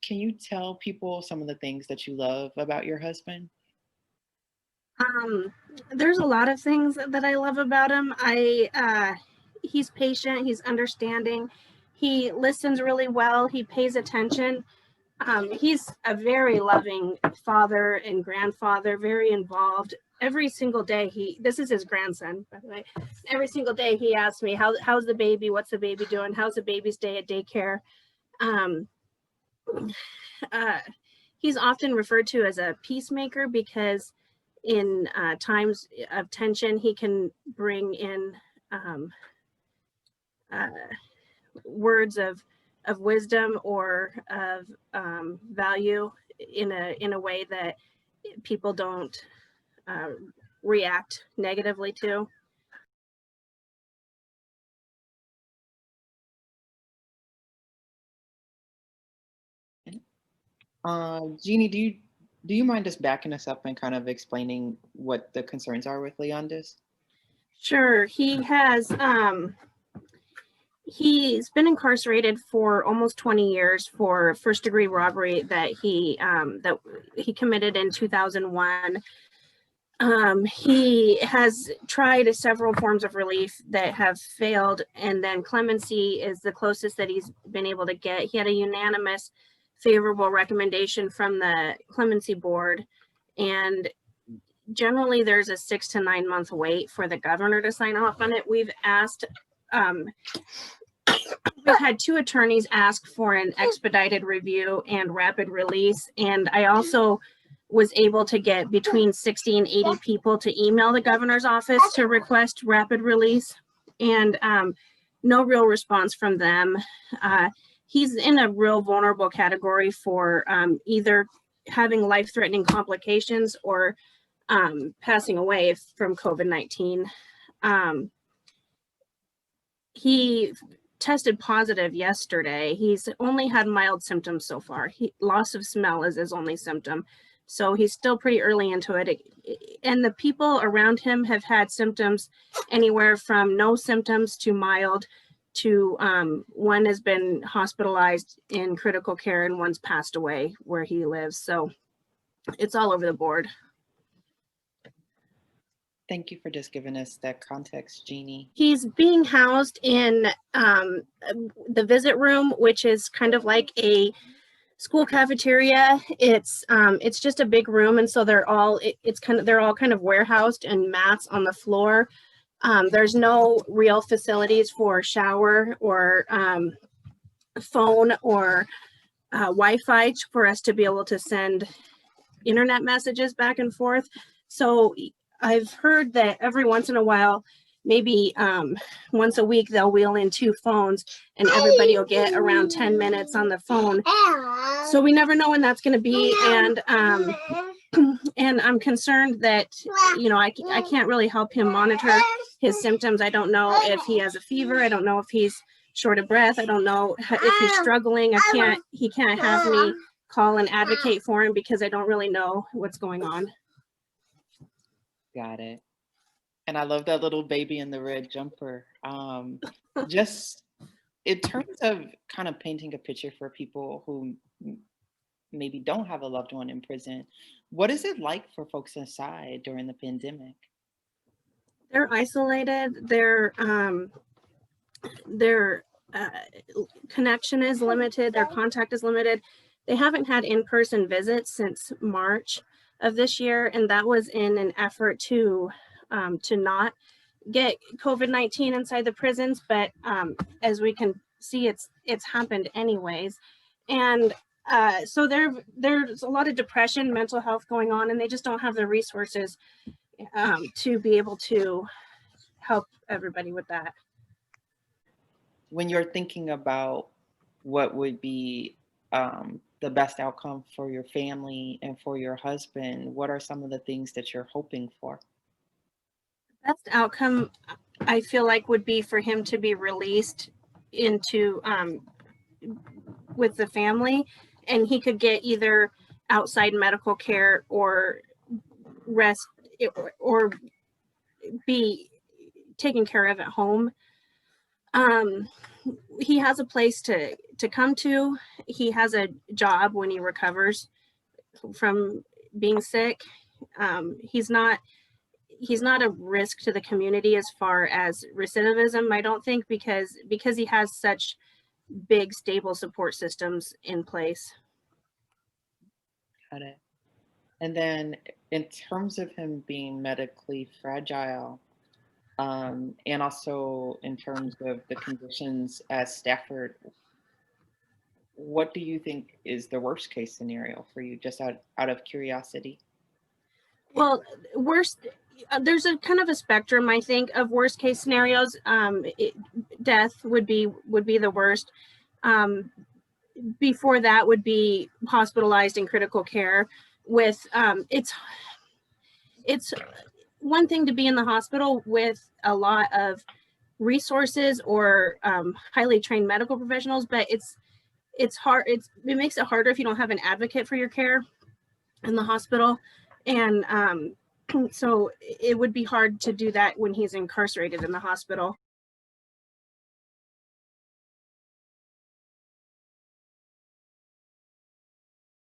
can you tell people some of the things that you love about your husband? Um, there's a lot of things that I love about him. He's patient, he's understanding, he listens really well, he pays attention. He's a very loving father and grandfather, very involved. Every single day this is his grandson, by the way. Every single day he asks me, how's the baby? What's the baby doing? How's the baby's day at daycare? Um, uh, he's often referred to as a peacemaker because in times of tension, he can bring in uh, words of wisdom or of value in a way that people don't react negatively to. Jeannie, do you mind just backing us up and kind of explaining what the concerns are with Leondis? Sure. He's been incarcerated for almost 20 years for first-degree robbery that he committed in 2001. He has tried several forms of relief that have failed, and then clemency is the closest that he's been able to get. He had a unanimous favorable recommendation from the clemency board, and generally there's a 6 to 9 month wait for the governor to sign off on it. We've had 2 attorneys ask for an expedited review and rapid release, and I also was able to get between 60 and 80 people to email the governor's office to request rapid release, and no real response from them. He's in a real vulnerable category for either having life-threatening complications or passing away from COVID-19. He tested positive yesterday. He's only had mild symptoms so far. Loss of smell is his only symptom. So he's still pretty early into it. And the people around him have had symptoms anywhere from no symptoms to mild to one has been hospitalized in critical care and one's passed away where he lives. So it's all over the board. Thank you for just giving us that context, Jeannie. He's being housed in the visit room, which is kind of like a school cafeteria. It's just a big room, and so they're all kind of warehoused and mats on the floor. There's no real facilities for shower or phone or Wi-Fi for us to be able to send internet messages back and forth. So I've heard that every once in a while, maybe once a week, they'll wheel in 2 phones and everybody will get around 10 minutes on the phone. So we never know when that's going to be. And I'm concerned that, I can't really help him monitor his symptoms. I don't know if he has a fever. I don't know if he's short of breath. I don't know if he's struggling. He can't have me call and advocate for him because I don't really know what's going on. Got it. And I love that little baby in the red jumper. Just in terms of kind of painting a picture for people who maybe don't have a loved one in prison, what is it like for folks inside during the pandemic? They're isolated. Their connection is limited. Their contact is limited. They haven't had in-person visits since March of this year, and that was in an effort to not get COVID-19 inside the prisons. But as we can see, it's happened anyways, and so there's a lot of depression, mental health going on, and they just don't have the resources to be able to help everybody with that. When you're thinking about what would be the best outcome for your family and for your husband, what are some of the things that you're hoping for? Best outcome, I feel like, would be for him to be released into with the family, and he could get either outside medical care or rest or be taken care of at home. he has a place to come to. He has a job when he recovers from being sick. He's not a risk to the community as far as recidivism, I don't think, because he has such big stable support systems in place. Got it. And then in terms of him being medically fragile, and also in terms of the conditions at Stafford, what do you think is the worst case scenario for you, just out of curiosity? Well, worst, there's a kind of a spectrum, I think, of worst case scenarios. Death would be the worst. Before that would be hospitalized in critical care with, it's one thing to be in the hospital with a lot of resources or highly trained medical professionals, but it's hard. It makes it harder if you don't have an advocate for your care in the hospital. And so it would be hard to do that when he's incarcerated in the hospital.